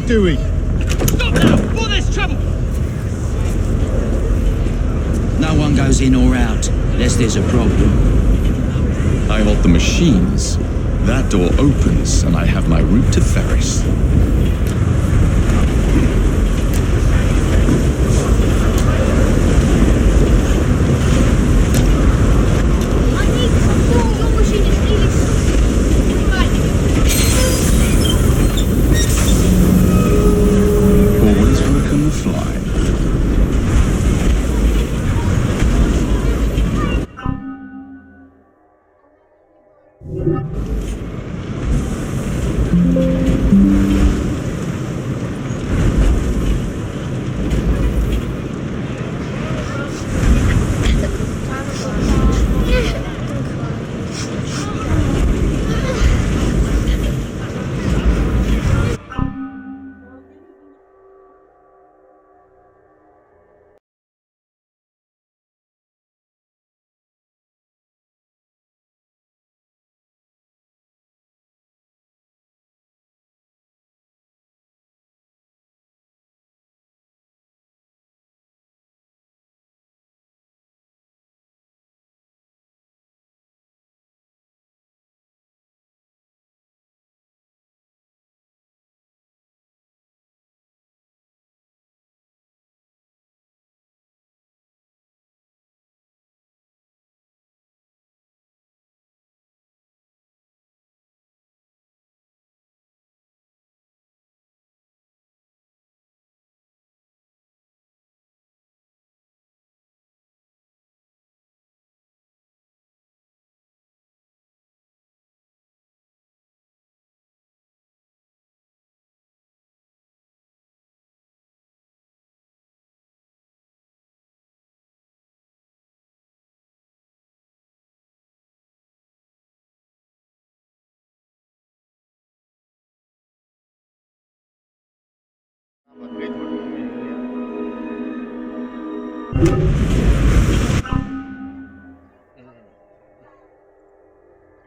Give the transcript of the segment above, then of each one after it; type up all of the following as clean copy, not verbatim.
doing? Stop now! Before there's trouble! No one goes in or out, unless there's a problem. I hold the machines. That door opens, and I have my route to Ferris. Always welcome to fly.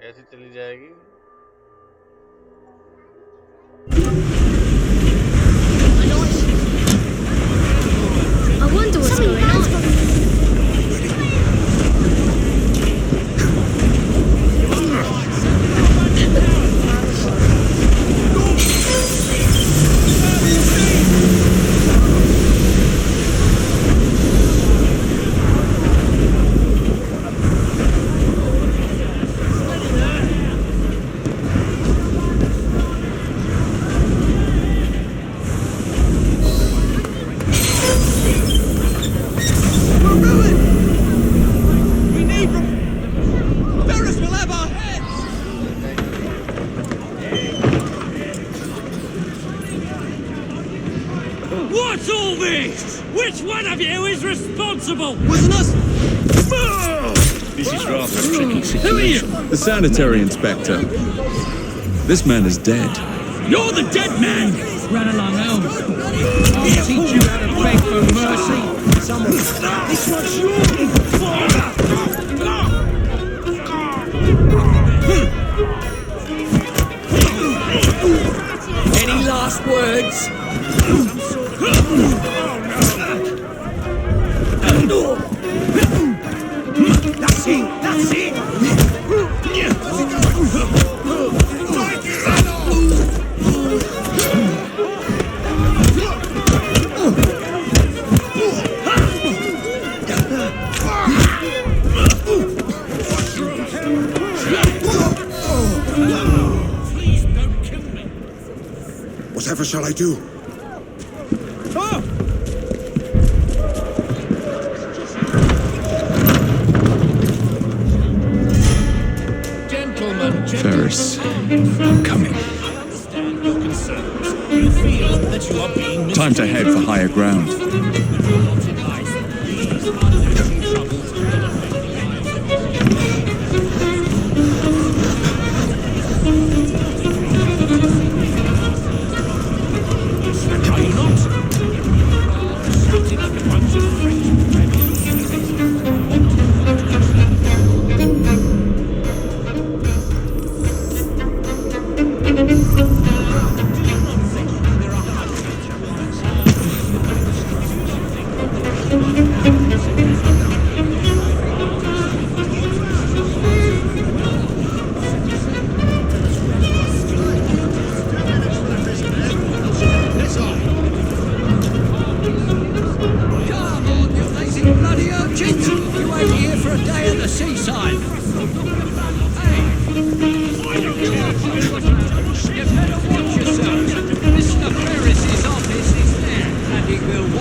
ऐसे चली जाएगी I wonder what's going on. What's all this? Which one of you is responsible? Wasn't us? This is rather a tricky Who are you? situation. The sanitary inspector. This man is dead. You're the dead man! Run along home. I'll teach you how to beg for mercy. This one's Any last words? That's it! That's it! Please don't kill me. Whatever shall I do? Ferris, I'm coming. Time to head for higher ground.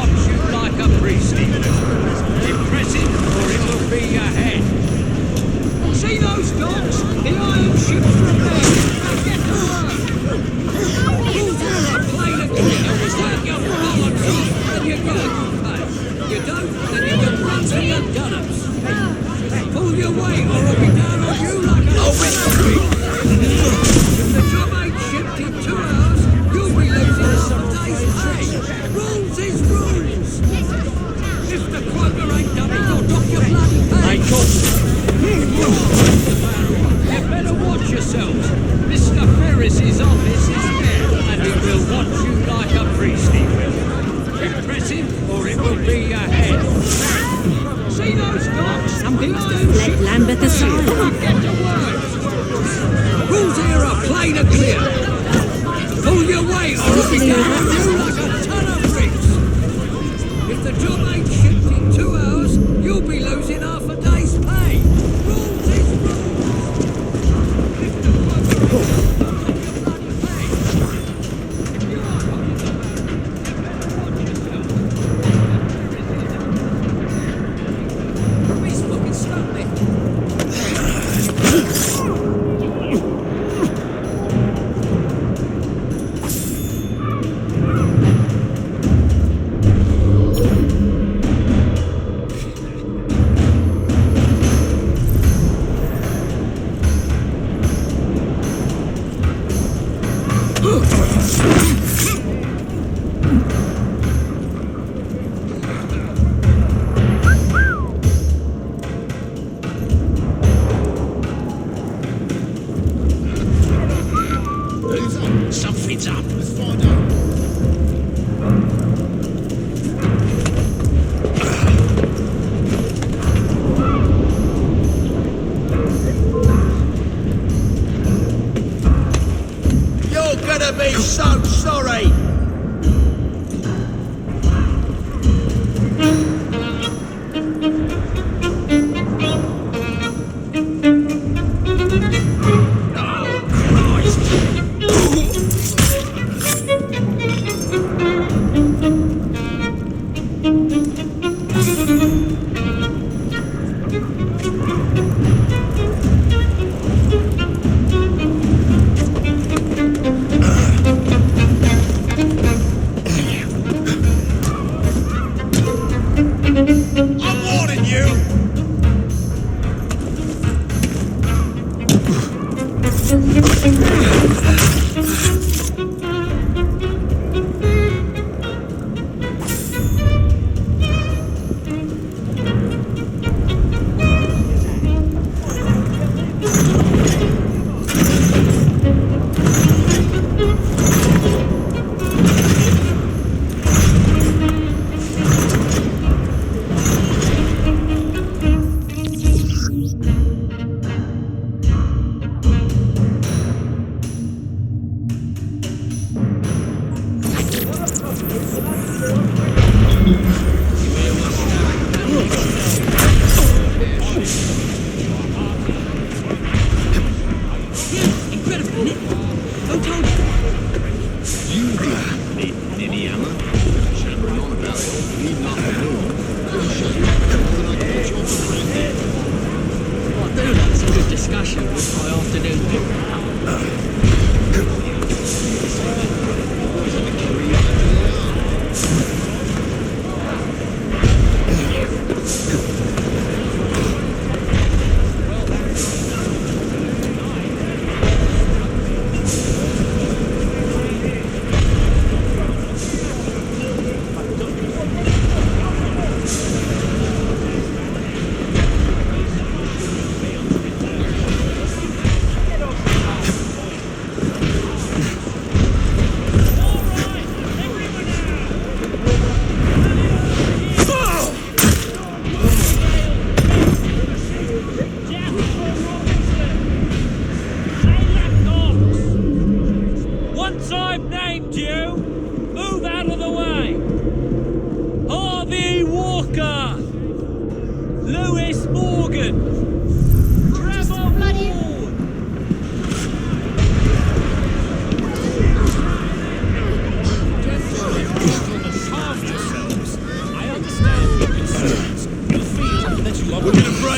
watch you like a priest. Impressive, or it will be your head. See those docks? The iron ships repaired. Now get to work. Rules are plain and clear. Work your bollocks off, and you get a good pay. You don't, then you can run to your gunners. Pull your weight, or I'll be down on you like a tree. If the job ain't shipped in 2 hours, you'll be losing some days' pay. Rules is rules. If the quota ain't done, you'll dock your bloody pay. You better watch yourselves. Mr. Ferris's office is there, and he will watch you like a priest, he will. Impressive, or it will be your head. See those docks? Let Lambeth aside. Get to work. Rules here are plain and clear. Pull your weight, or I'll be down on you like a ton of bricks. If the job ain't shipped in 2 hours, you'll be losing half a day's pay. Rules is rules. If the quota ain't done, Something's up. Let's find out. You're gonna be so sorry.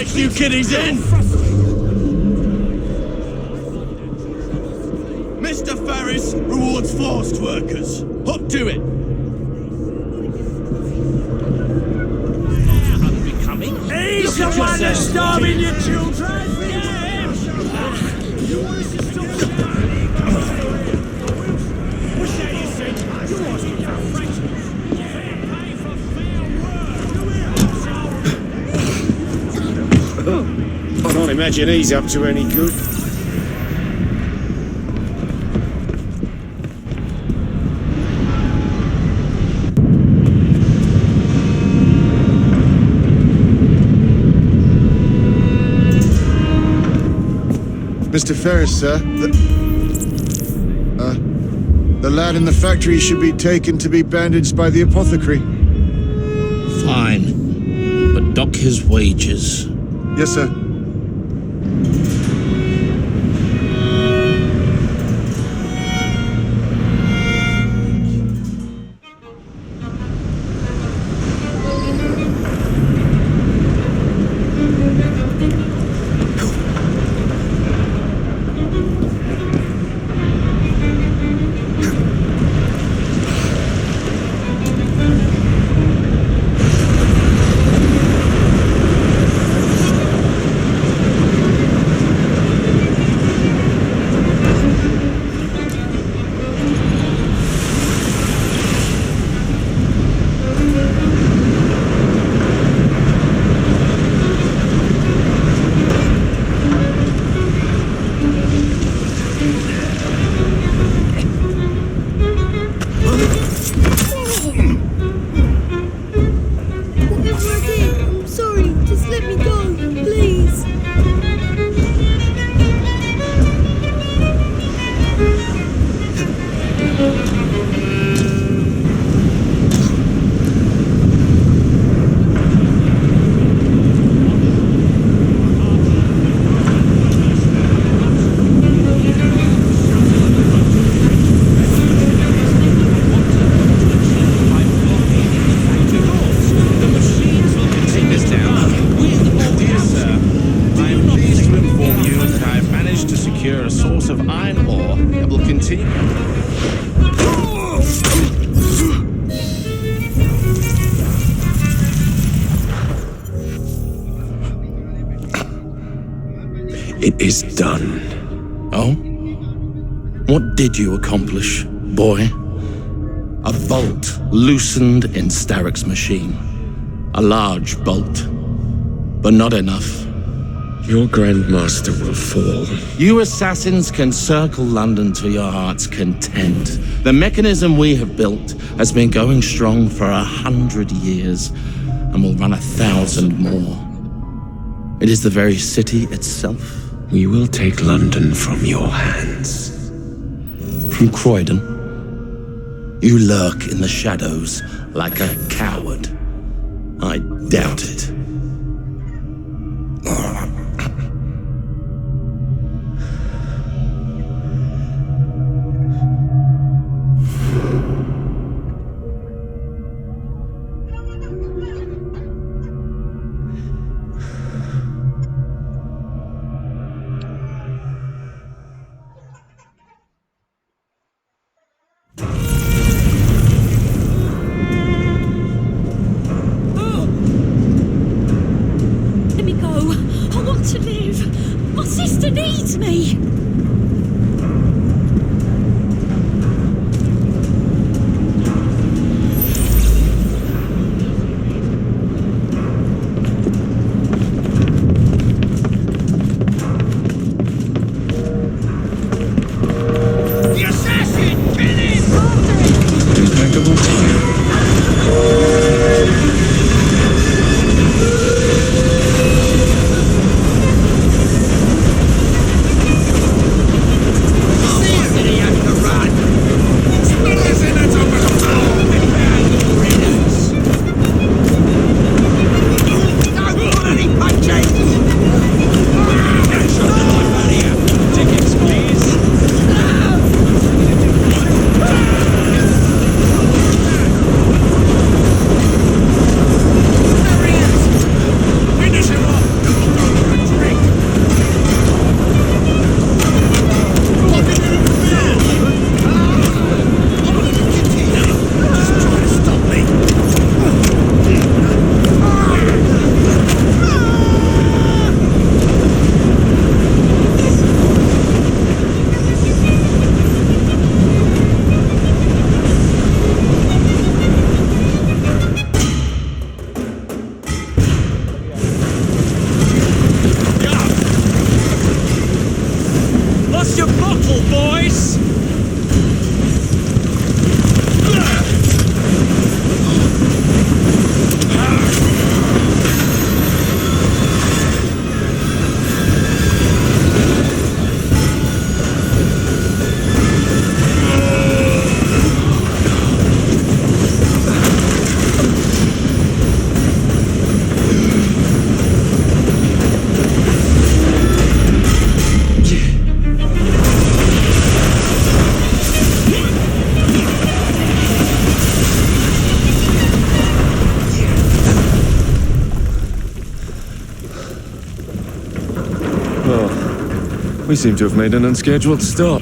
right, you kiddies in! Mr. Ferris rewards forced workers. Hook to it. He's the one that's starving your children! I can't imagine he's up to any good. Mr. Ferris, sir. The lad in the factory should be taken to be bandaged by the apothecary. Fine. But dock his wages. Yes, sir. It is done. Oh? What did you accomplish, boy? A bolt loosened in Starrick's machine. A large bolt. But not enough. Your Grandmaster will fall. You assassins can circle London to your heart's content. The mechanism we have built has been going strong for 100 years and will run 1,000 more. It is the very city itself. We will take London from your hands. From Croydon? You lurk in the shadows like a coward. I doubt it. We seem to have made an unscheduled stop.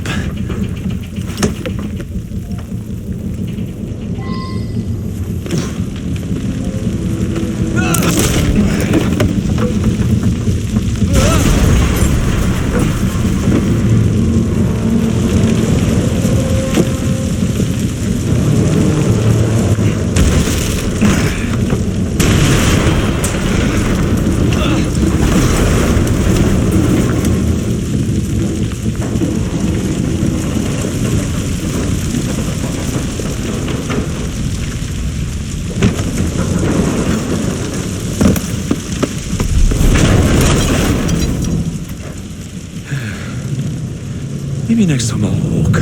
Maybe next time I'll walk.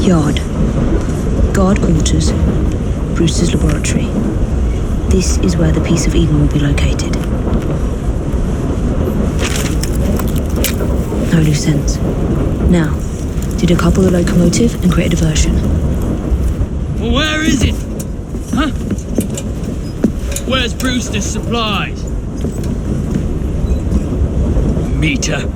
Yard. Guard quarters. Brewster's laboratory. This is where the piece of Eden will be located. No loose ends. Now, decouple the locomotive and create a diversion. Well, where is it? Huh? Where's Brewster's supplies? Meter.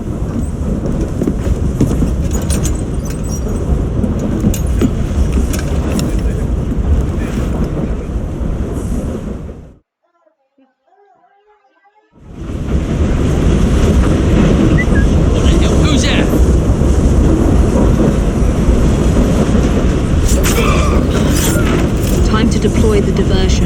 Deploy the diversion.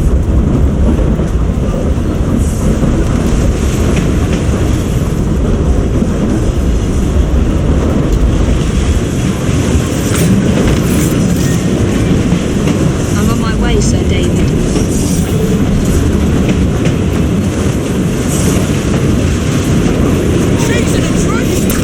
I'm on my way, Sir David. She's in a tree!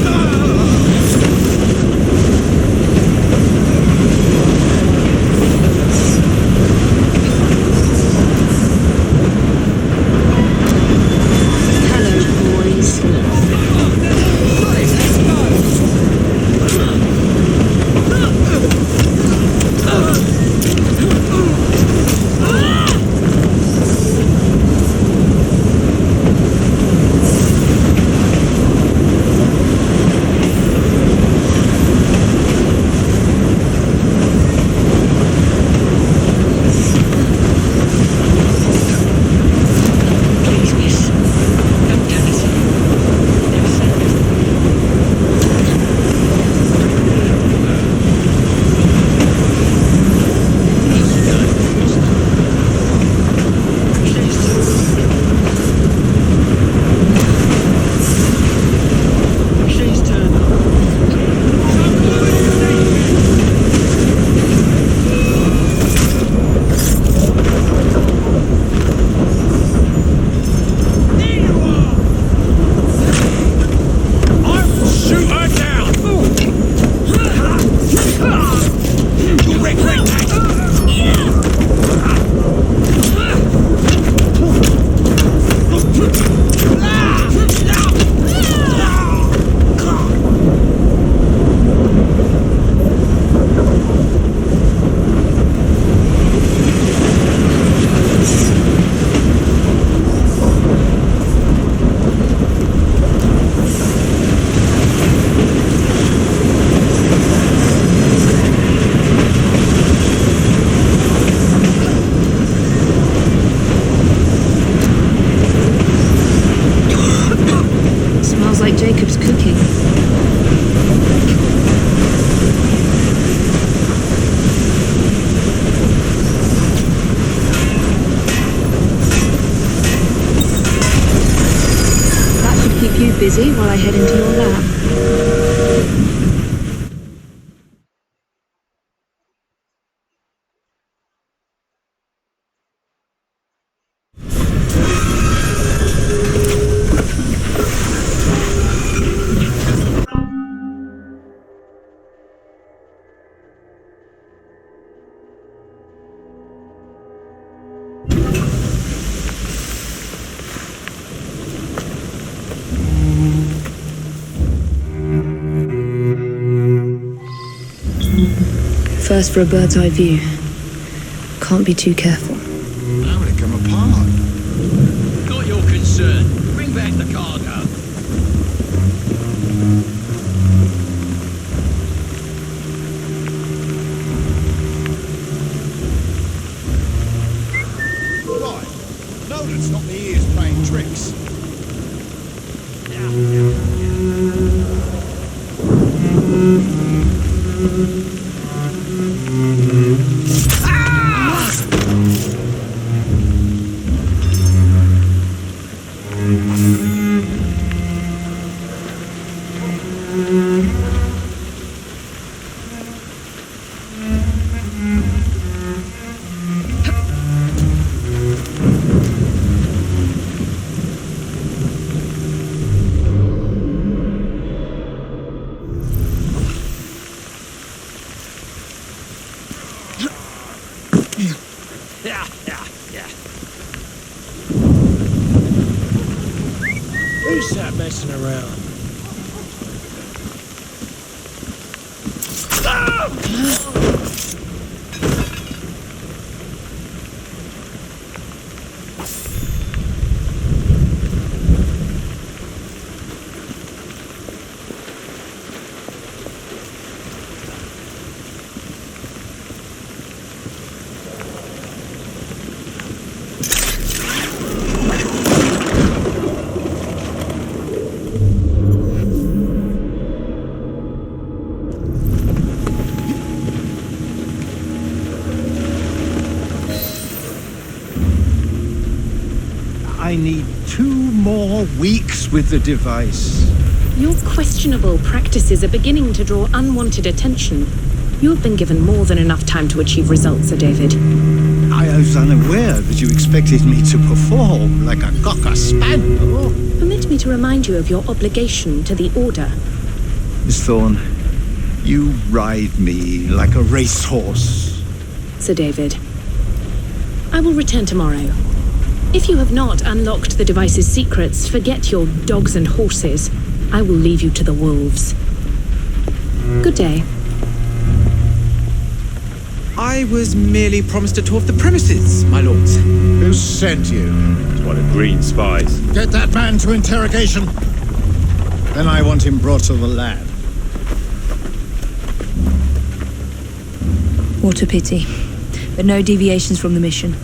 busy while I head into your lab. First for a bird's eye view. Can't be too careful. How would it come apart? Not your concern. Bring back the cargo. Right. No, that's not the ears playing tricks. Who's that messing around? I need 2 more weeks with the device. Your questionable practices are beginning to draw unwanted attention. You have been given more than enough time to achieve results, Sir David. I was unaware that you expected me to perform like a cocker spaniel. Permit me to remind you of your obligation to the Order. Miss Thorne, you ride me like a racehorse. Sir David, I will return tomorrow. If you have not unlocked the device's secrets, forget your dogs and horses. I will leave you to the wolves. Good day. I was merely promised a tour of the premises, my lords. Who sent you? It's one of Green's spies. Get that man to interrogation. Then I want him brought to the lab. What a pity. But no deviations from the mission.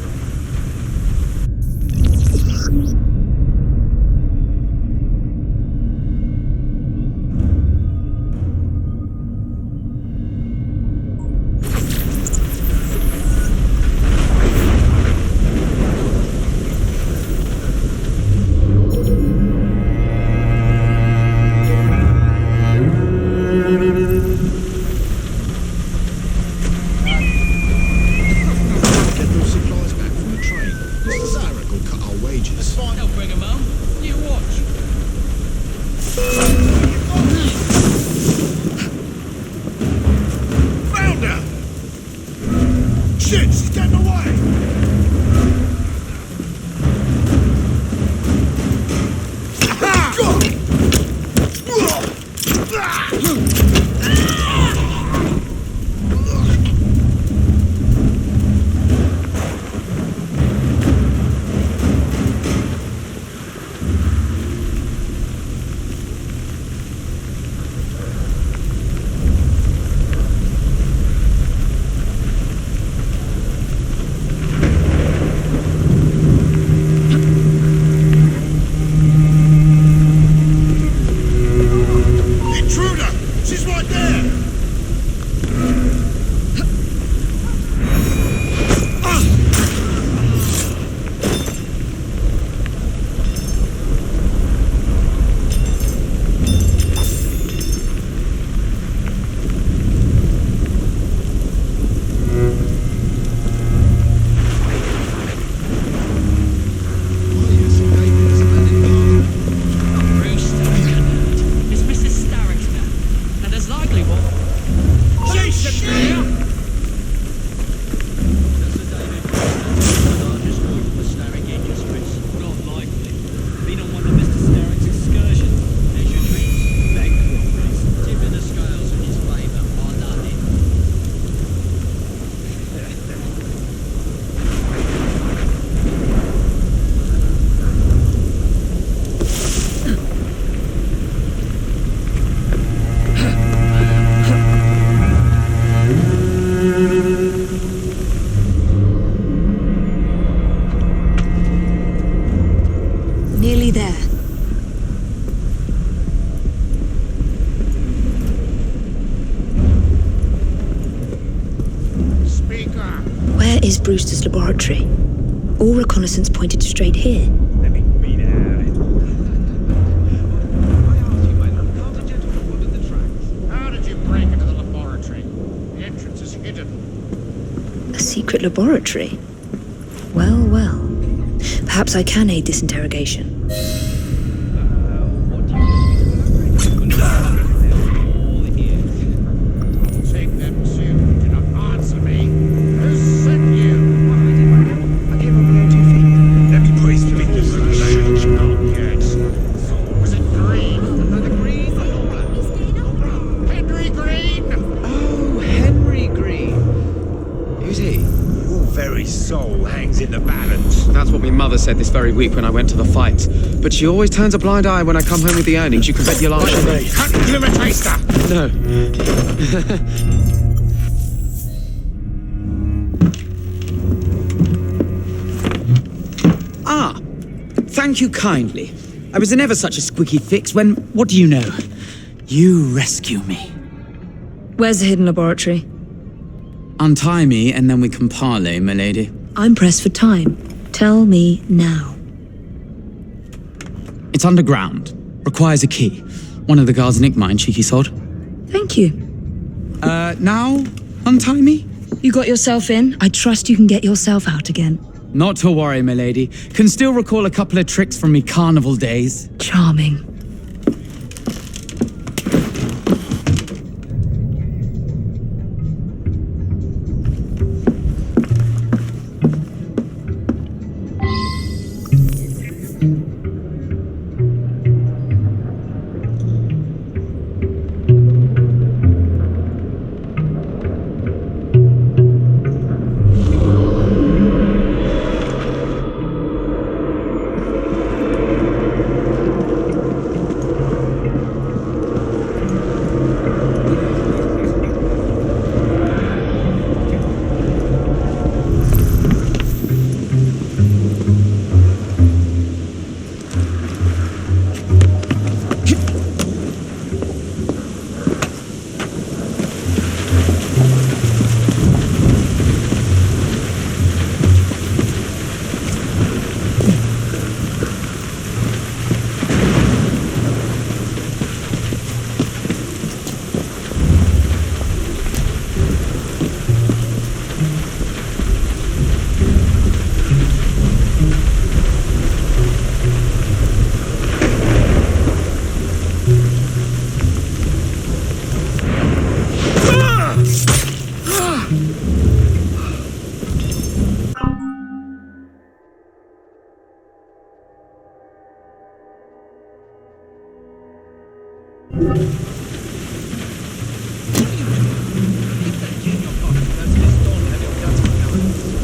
Where is Brewster's laboratory? All reconnaissance pointed straight here. Let me read it out. How did you break into the laboratory? The entrance is hidden. A secret laboratory? Well, well. Perhaps I can aid this interrogation. Take them too. Do not answer me. Who sent you? Let me put his fingers through the Change not yet. Was it Green? Henry Green! Oh, Henry Green. Who's he? Your very soul hangs in the balance. That's what my mother said this very week when I went to the fight. But she always turns a blind eye when I come home with the earnings. You can bet your life on me. Give him a taster! No. Ah, thank you kindly. I was in ever such a squeaky fix when, what do you know? You rescue me. Where's the hidden laboratory? Untie me and then we can parley, milady. I'm pressed for time. Tell me now. It's underground. Requires a key. One of the guards nicked mine, cheeky sod. Thank you. Now? Untie me? You got yourself in. I trust you can get yourself out again. Not to worry, milady. Can still recall a couple of tricks from me carnival days. Charming.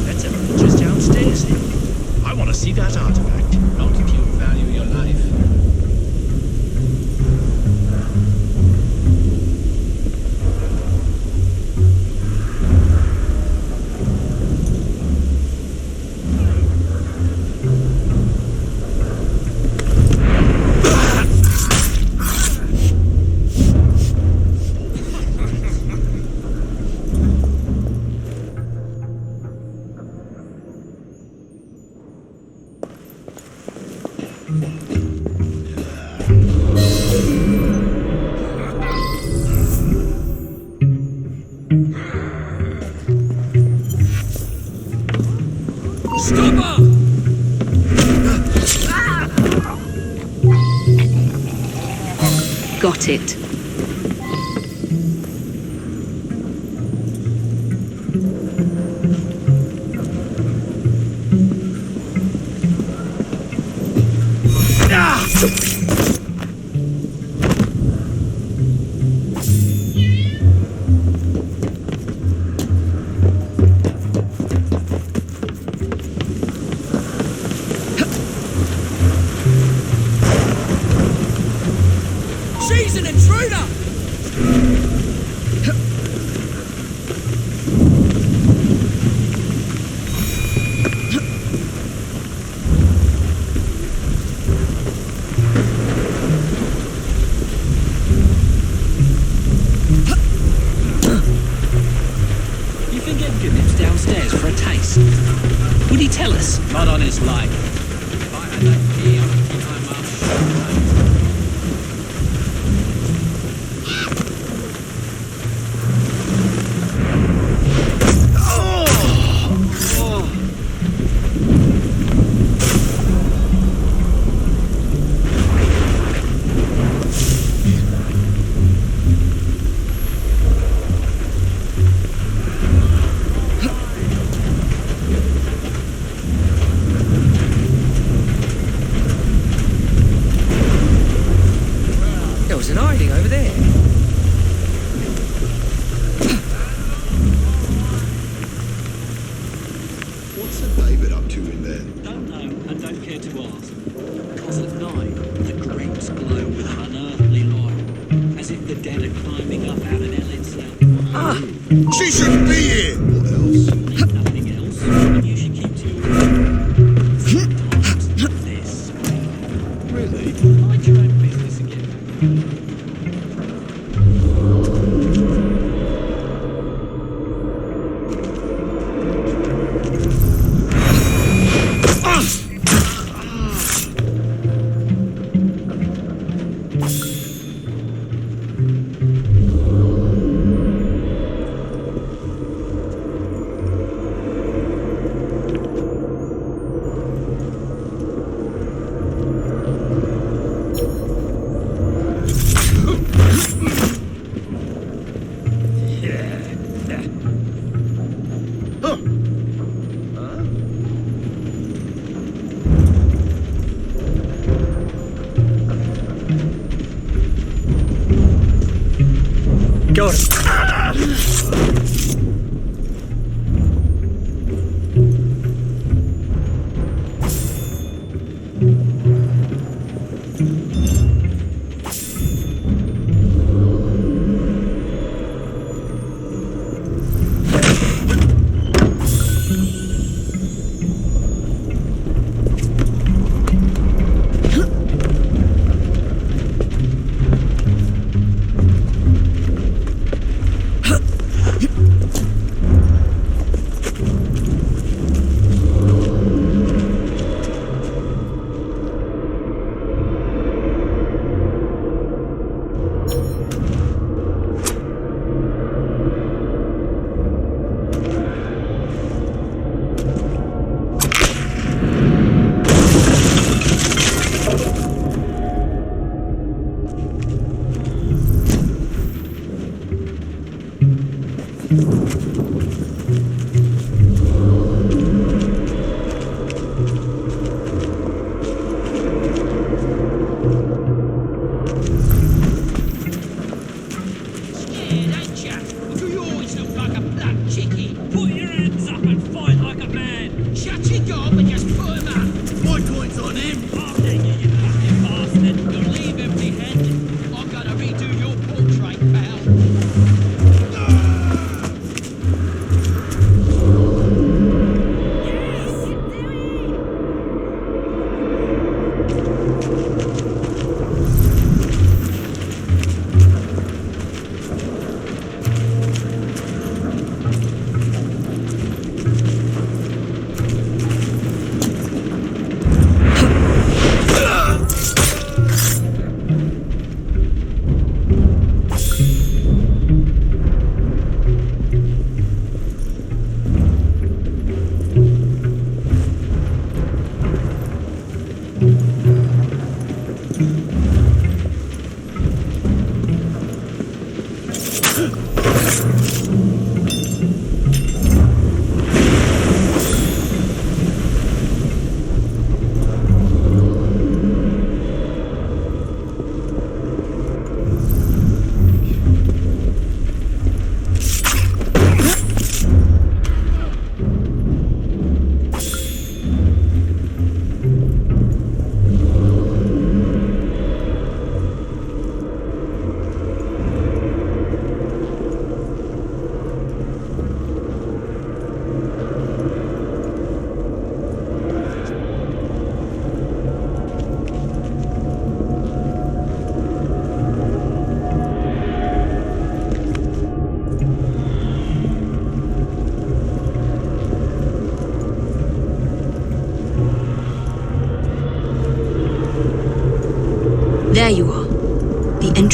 Let's have a just downstairs then. I want to see that artifact. Not if you value your life. Got it. She's an intruder! You think Edgar nips downstairs for a taste? Would he tell us? Not on his life. If I had that key, I would keep my mouth She shouldn't be here! What else? nothing else. And you should keep to your this. Really? Mind your own business again.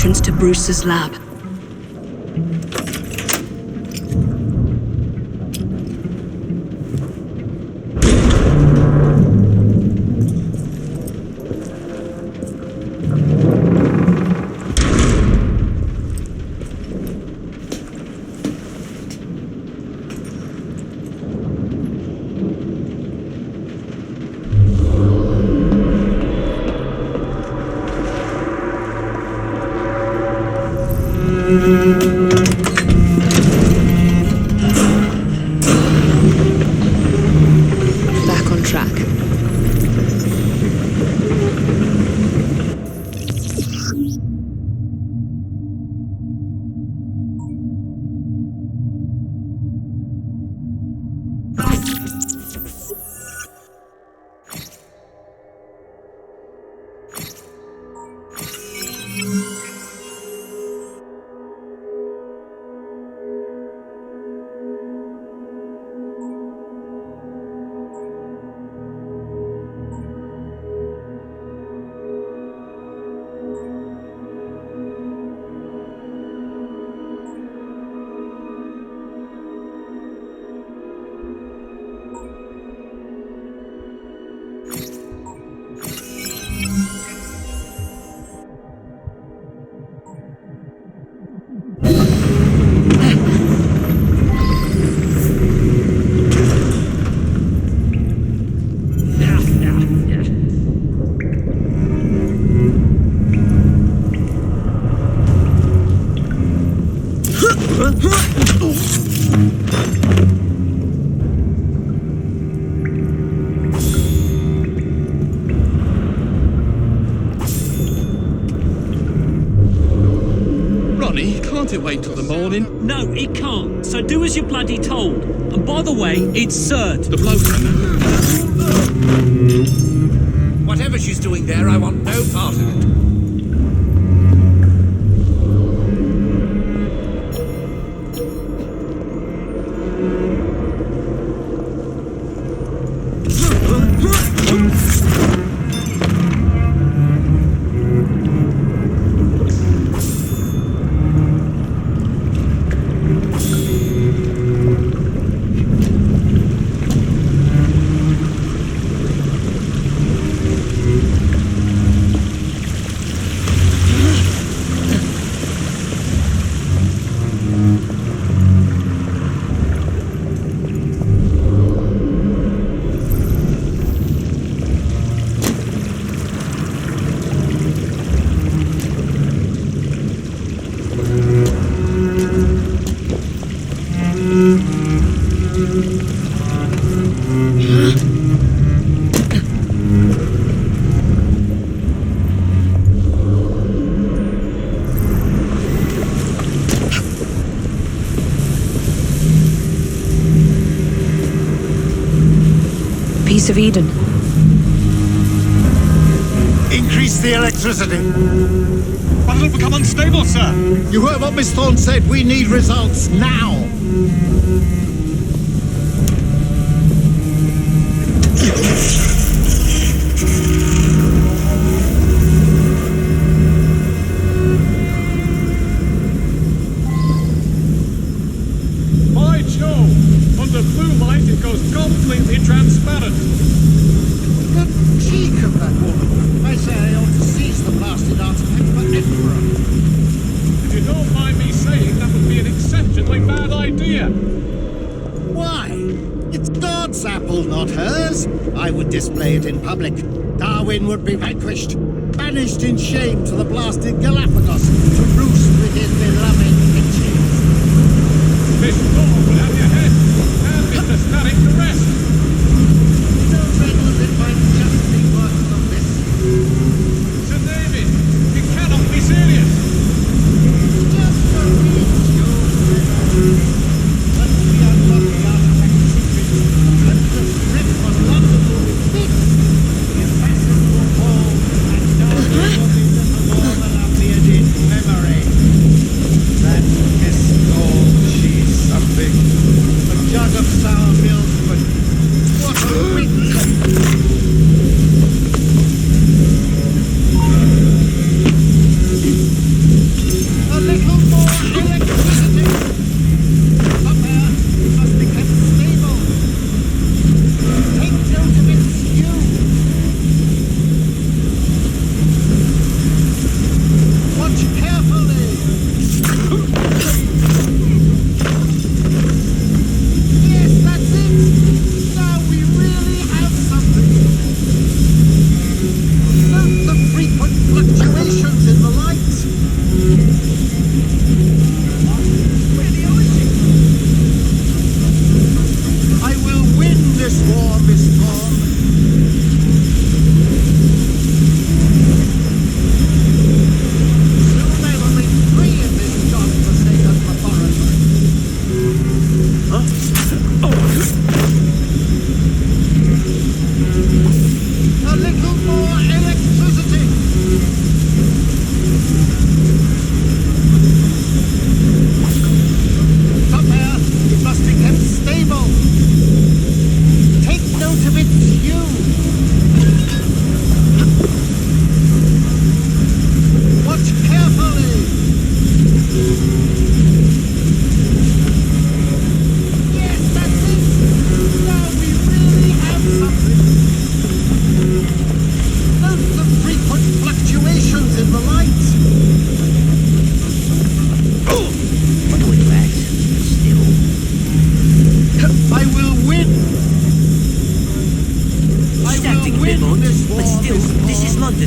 entrance to Brewster's lab. Back on track. Can't it wait till the morning? No, it can't. So do as you're bloody told. And by the way, it's Cert. The bloke. Whatever she's doing there, I want no part of it. Piece of Eden. Increase the electricity. But it'll become unstable, sir. You heard what Miss Thorne said. We need results now. By Jove! Under blue light, it goes completely transparent. The cheek of that woman. I say I ought to seize the blasted artifact for Edinburgh. If you don't mind me saying, that would be an exceptionally bad idea. Why? It's God's apple, not hers. I would display it in public. Darwin would be vanquished, banished in shame to the blasted Galapagos to roost with his beloved bitches. Miss Thorne will have your head, and Mr. Static the rest. No regulars in my justly working on this. Sir David, it cannot be serious. Just a reach, you Once we unlock the artifact secret, and the grip on London will be fixed, the assassin will fall, and Darwin will be little more than a bearded memory. That Miss Thorne, she's something.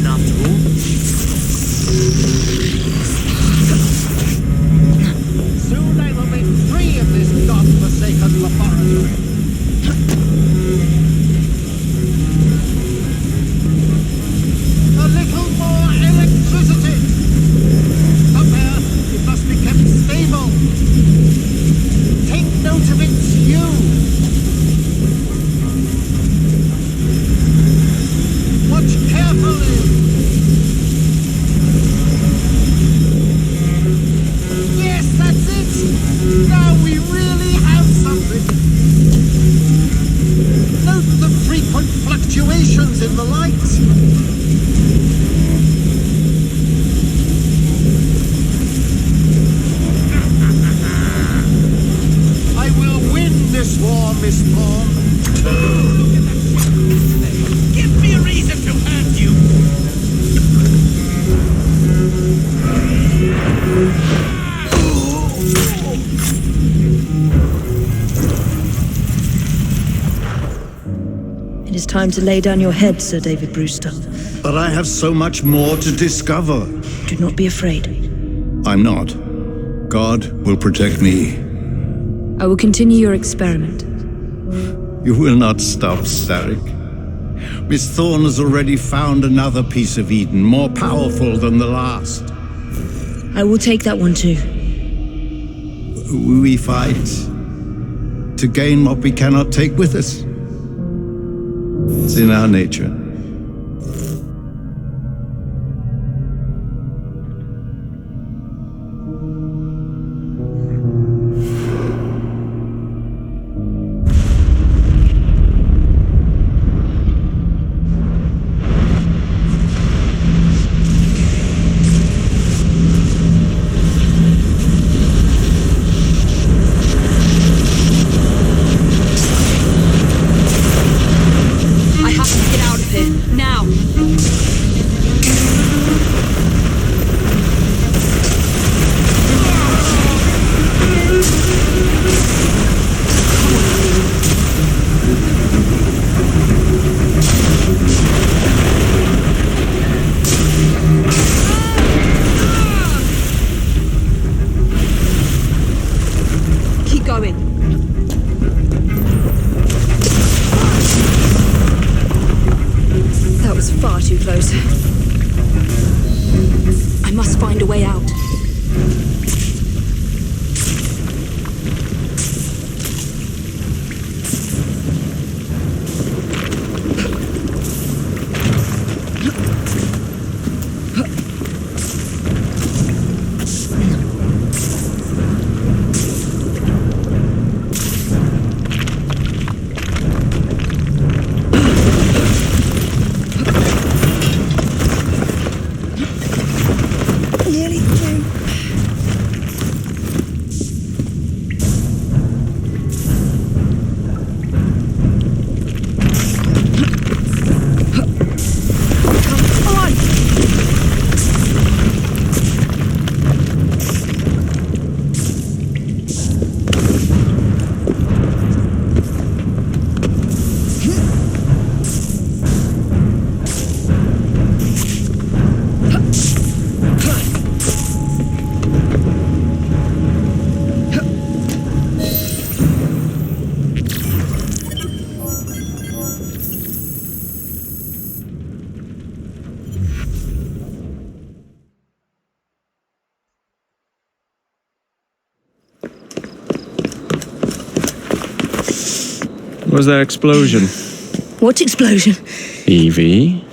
man after all. Soon I will be free of this god-forsaken laboratory. A little more electricity. Somewhere it must be kept stable. Take note of its hue. Watch carefully. Yes, that's it. Now we really have something. Note the frequent fluctuations in the light. I will win this war, Miss Thorne. Give me a reason to hurt you! It is time to lay down your head, Sir David Brewster. But I have so much more to discover. Do not be afraid. I'm not. God will protect me. I will continue your experiment. You will not stop, Starrick. Miss Thorne has already found another piece of Eden, more powerful than the last. I will take that one too. We fight to gain what we cannot take with us. It's in our nature. Was there explosion? What explosion? Evie?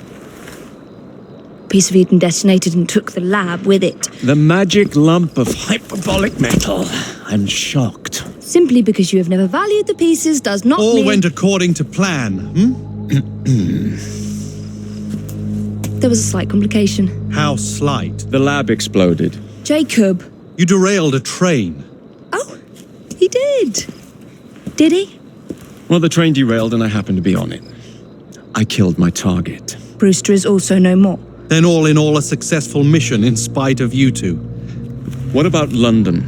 Piece of Eden detonated and took the lab with it. The magic lump of hyperbolic metal. I'm shocked. Simply because you have never valued the pieces does not All mean... went according to plan, There was a slight complication. How slight? The lab exploded. Jacob. You derailed a train. Oh, he did. Did he? Well, the train derailed and I happened to be on it. I killed my target. Brewster is also no more. Then all in all a successful mission in spite of you two. What about London?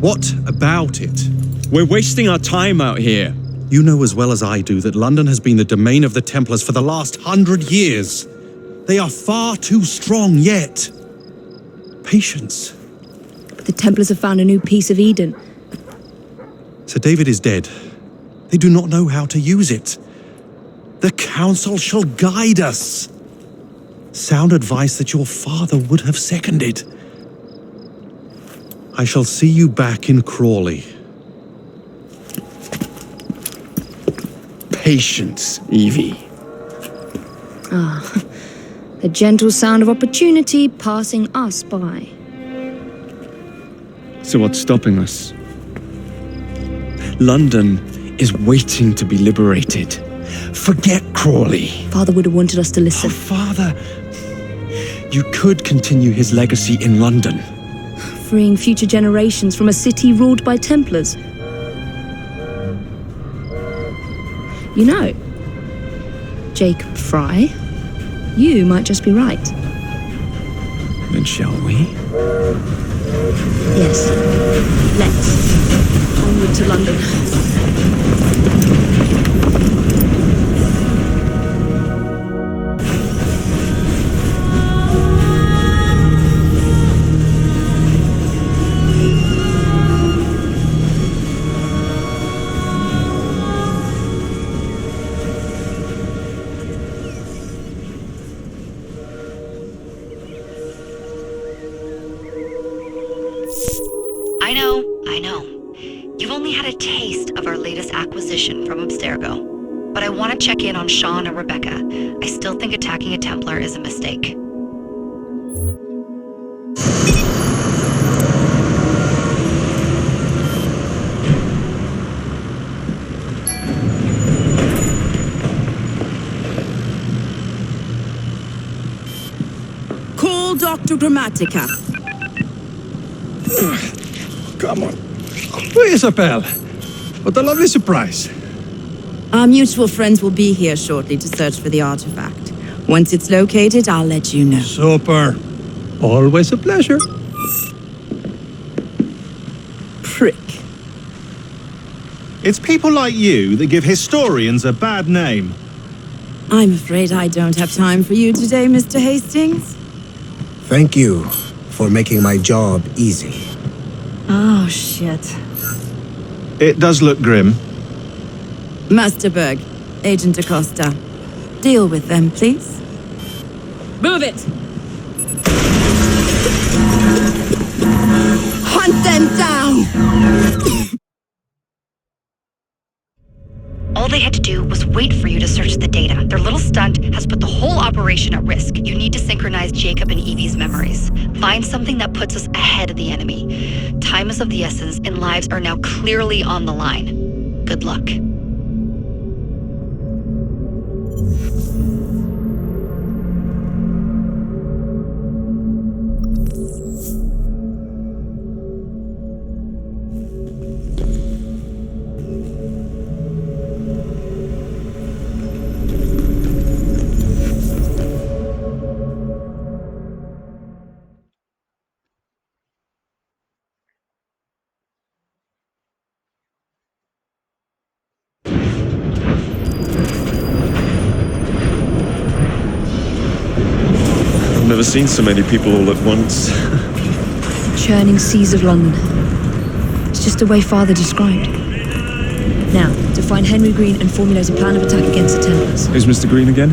What about it? We're wasting our time out here. You know as well as I do that London has been the domain of the Templars for the last 100 years. They are far too strong yet. Patience. But the Templars have found a new piece of Eden. Sir David is dead. They do not know how to use it. The Council shall guide us. Sound advice that your father would have seconded. I shall see you back in Crawley. Patience, Evie. Ah, the gentle sound of opportunity passing us by. So what's stopping us? London is waiting to be liberated. Forget Crawley. Father would have wanted us to listen. Oh, Father. You could continue his legacy in London. Freeing future generations from a city ruled by Templars. You know, Jacob Frye, you might just be right. Then shall we? Yes. Let's. Onward to London. I know. You've only had a taste of our latest acquisition from Abstergo. But I want to check in on Sean and Rebecca. I still think attacking a Templar is a mistake. Call Dr. Grammatica. Come on. Isabel, what a lovely surprise. Our mutual friends will be here shortly to search for the artifact. Once it's located, I'll let you know. Super. Always a pleasure. Prick. It's people like you that give historians a bad name. I'm afraid I don't have time for you today, Mr. Hastings. Thank you for making my job easy. Oh, shit. It does look grim. Masterberg, Agent Acosta. Deal with them, please. Move it! Hunt them down! All they had to do was wait for you to search the data. Their little stunt has put the whole operation at risk. You need to synchronize Jacob and Evie's memories. Find something that puts us ahead of the enemy. Time is of the essence, and lives are now clearly on the line. Good luck. I've never seen so many people all at once. Churning seas of London. It's just the way Father described. Now, to find Henry Green and formulate a plan of attack against the Templars. Who's Mr. Green again?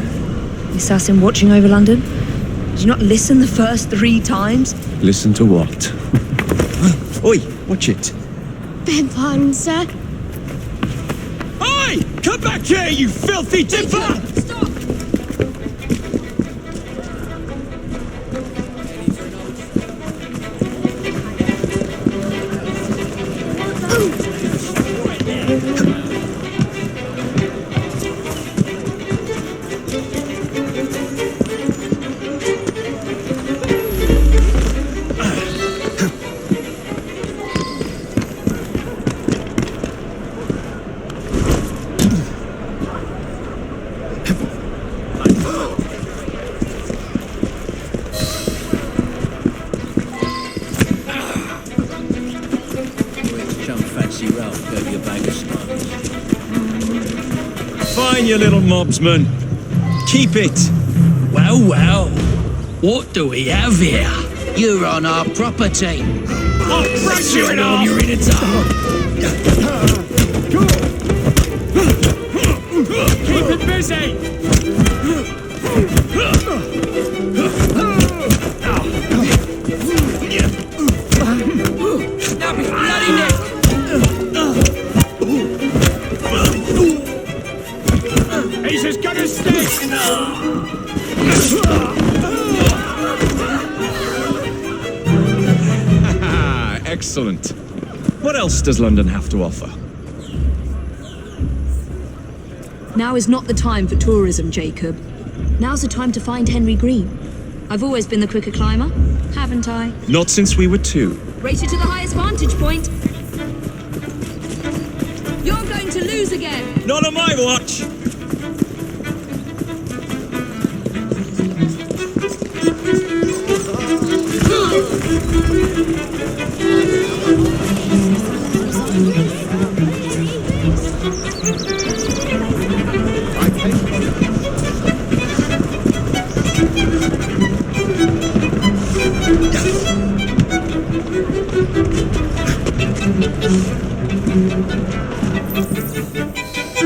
The assassin watching over London? Did you not listen the first 3 times? Listen to what? Oi, watch it. Beg pardon, sir. Oi! Come back here, you filthy Templar! Stop! Fine, you little mobsman. Keep it. Well, Well, well. What do we have here? You're on our property. I'll break you in half! You're in its Keep it busy! Now be bloody neck! He's as good as dead! Excellent. What else does London have to offer? Now is not the time for tourism, Jacob. Now's the time to find Henry Green. I've always been the quicker climber, haven't I? Not since we were 2. Race you to the highest vantage point. You're going to lose again. Not on my watch!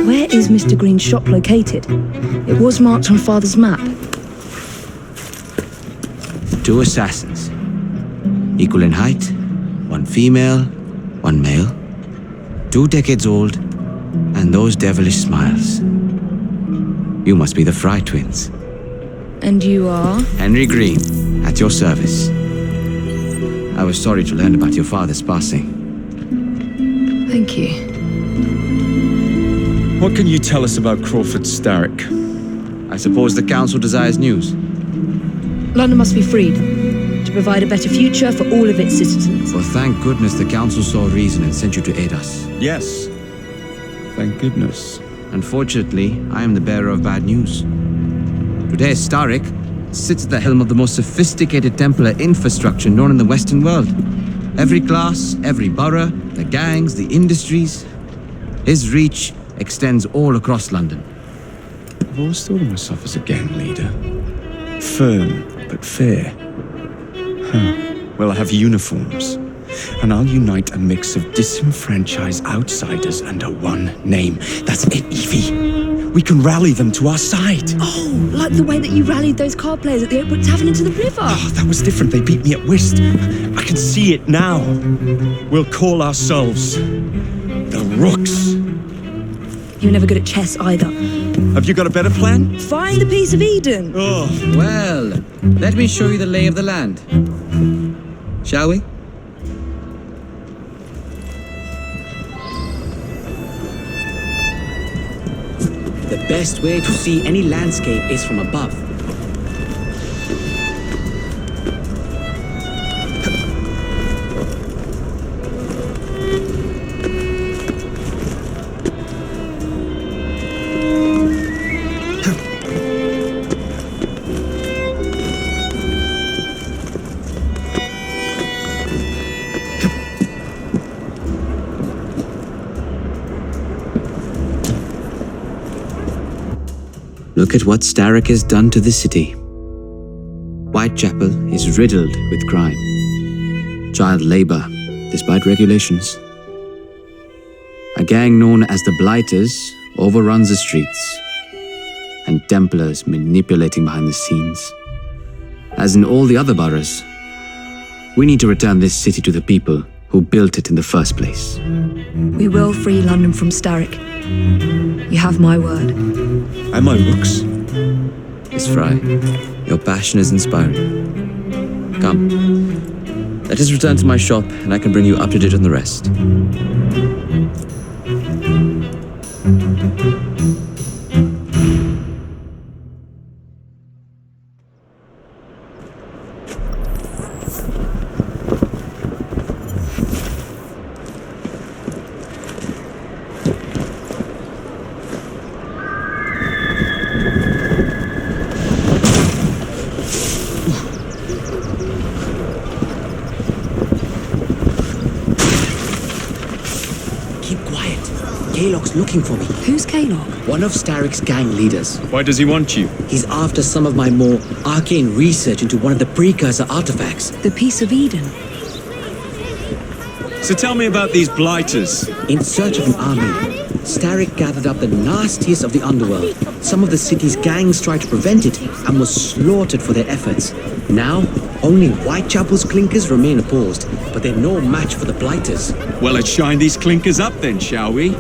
Where is Mr. Green's shop located? It was marked on Father's map. 2 assassins. Equal in height, 1 female, 1 male. 2 decades old, and those devilish smiles. You must be the Frye twins. And you are? Henry Green, at your service. I was sorry to learn about your father's passing. Thank you. What can you tell us about Crawford Starrick? I suppose the council desires news. London must be freed to provide a better future for all of its citizens. Well, thank goodness the council saw reason and sent you to aid us. Yes. Thank goodness. Unfortunately, I am the bearer of bad news. Today, Starrick sits at the helm of the most sophisticated Templar infrastructure known in the Western world. Every class, every borough, the gangs, the industries. His reach extends all across London. I've always thought of myself as a gang leader. Firm, but fair. Well, I have uniforms. And I'll unite a mix of disenfranchised outsiders under one name. That's it, Evie. We can rally them to our side. Oh, like the way that you rallied those card players at the Oakwood Tavern into the river. Oh, that was different. They beat me at whist. I can see it now. We'll call ourselves the Rooks. You were never good at chess either. Have you got a better plan? Find the piece of Eden. Oh. Well, let me show you the lay of the land. Shall we? The best way to see any landscape is from above. Look at what Starrick has done to the city. Whitechapel is riddled with crime. Child labor, despite regulations. A gang known as the Blighters overruns the streets, and Templars manipulating behind the scenes. As in all the other boroughs, we need to return this city to the people who built it in the first place. We will free London from Starrick. You have my word. And my looks. Miss Frye, your passion is inspiring. Come, let us return to my shop and I can bring you up to date on the rest. Kalok's looking for me. Who's Kalok? One of Starrick's gang leaders. Why does he want you? He's after some of my more arcane research into one of the precursor artifacts. The Piece of Eden. So tell me about these blighters. In search of an army, Starrick gathered up the nastiest of the underworld. Some of the city's gangs tried to prevent it and was slaughtered for their efforts. Now, only Whitechapel's clinkers remain opposed, but they're no match for the blighters. Well, let's shine these clinkers up then, shall we?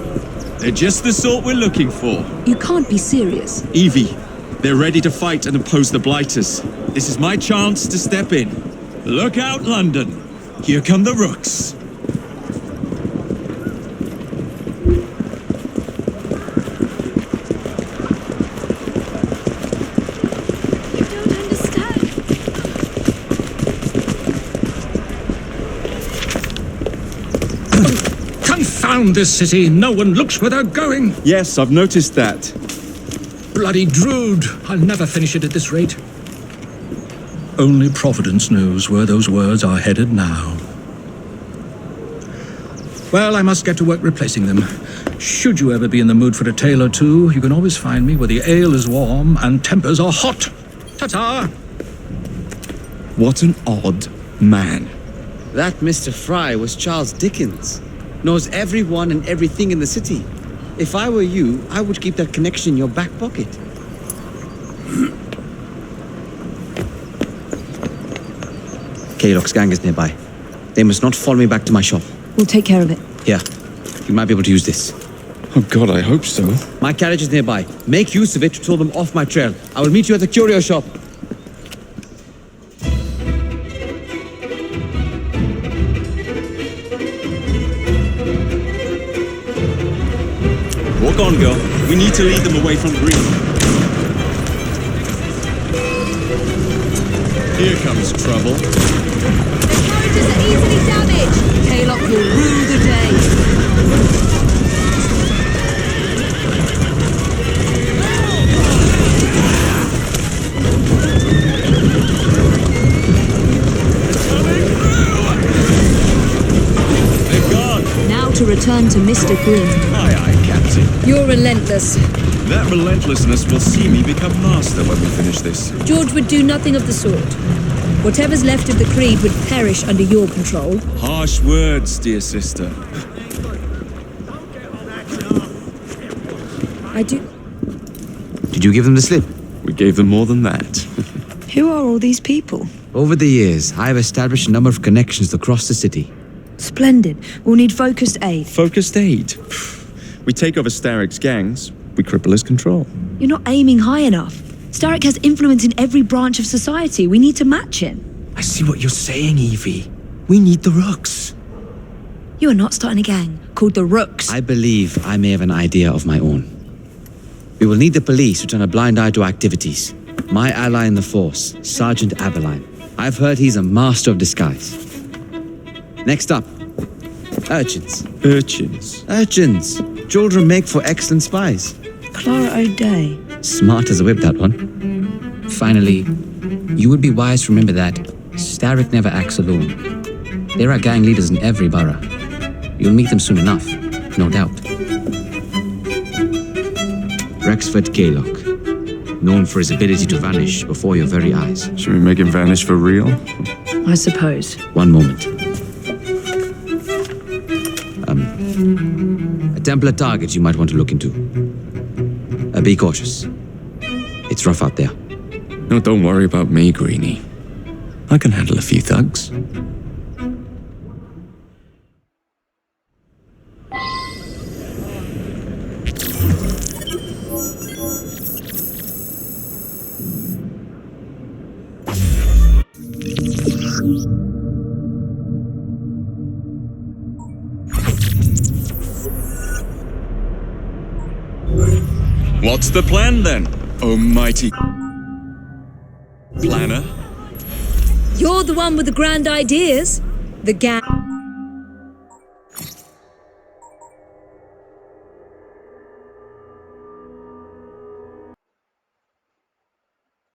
They're just the sort we're looking for. You can't be serious. Evie, they're ready to fight and oppose the blighters. This is my chance to step in. Look out, London. Here come the rooks. Confound this city! No one looks where they're going! Yes, I've noticed that. Bloody Drood! I'll never finish it at this rate. Only Providence knows where those words are headed now. Well, I must get to work replacing them. Should you ever be in the mood for a tale or two, you can always find me where the ale is warm and tempers are hot. Ta-ta! What an odd man. That Mr. Frye was Charles Dickens. Knows everyone and everything in the city. If I were you, I would keep that connection in your back pocket. Kalok's gang is nearby. They must not follow me back to my shop. We'll take care of it. Here, you might be able to use this. Oh God, I hope so. My carriage is nearby. Make use of it to throw them off my trail. I will meet you at the curio shop. Walk on, girl. We need to lead them away from Green. Here comes trouble. The carriages are easily damaged. Kalok will rue the day. They're gone. Now to return to Mr. Grimm. Aye, aye, Captain. You're relentless. That relentlessness will see me become master when we finish this. George would do nothing of the sort. Whatever's left of the Creed would perish under your control. Harsh words, dear sister. I do. Did you give them the slip? We gave them more than that. Who are all these people? Over the years, I have established a number of connections across the city. Splendid. We'll need focused aid. Focused aid? We take over Starrick's gangs, we cripple his control. You're not aiming high enough. Starrick has influence in every branch of society. We need to match him. I see what you're saying, Evie. We need the rooks. You are not starting a gang called the Rooks. I believe I may have an idea of my own. We will need the police to turn a blind eye to activities. My ally in the force, Sergeant Aberline. I've heard he's a master of disguise. Next up, urchins. Urchins? Urchins. Children make for excellent spies. Clara O'Day. Smart as a whip, that one. Finally, you would be wise to remember that Starrick never acts alone. There are gang leaders in every borough. You'll meet them soon enough, no doubt. Rexford Kalok, known for his ability to vanish before your very eyes. Should we make him vanish for real? I suppose. One moment. A Templar target you might want to look into. Be cautious. It's rough out there. No, don't worry about me, Greenie. I can handle a few thugs. What's the plan then, almighty planner? You're the one with the grand ideas. The gang.